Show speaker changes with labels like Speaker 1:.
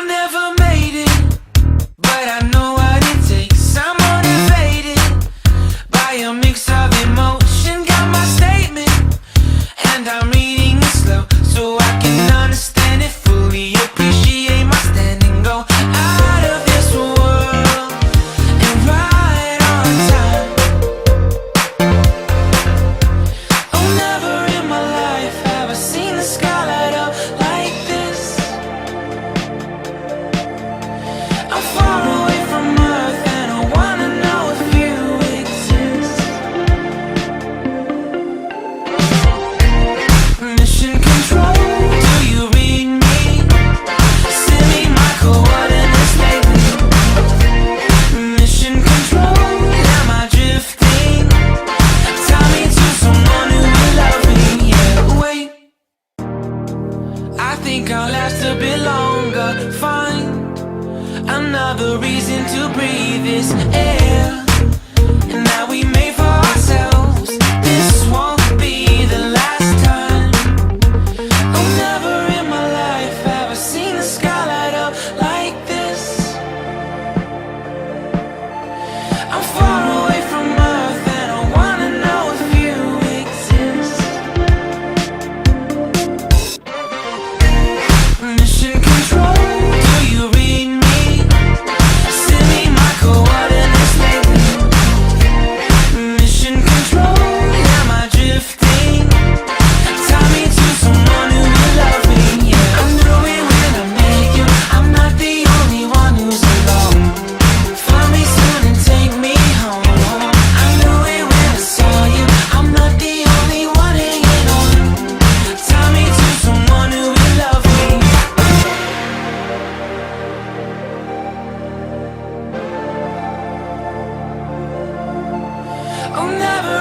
Speaker 1: never made it, but I know what it takes. I'm motivated by a mix of emotion. Got my statement, and I'm reading it slow so I can understand it fully. Appreciate my standing, go out of this world and right on time. Oh, never in my life have I seen the sky light up like this. I'm far away from Earth and I wanna know if you exist. Mission control, do you read me? Send me my coordinates lately. Mission control, am I drifting? Tie me to someone who will love me. Yeah, wait, I think I'll last a bit longer. Find another reason to breathe this air, and that we made for ourselves. This won't be the last time. Oh, never in my life have I seen the sky light up like this. I'm far away from Earth and I wanna know if you exist. Mission control, do you read me? Send me my coordinates lately. Mission control, am I drifting? Tie me to someone who will love me. Yeah, I knew it when I met you. I'm not the only one who's alone. Find me soon and take me home. I knew it when I saw you. I'm not the only one hanging on. Tie me to someone who will love me. Oh, never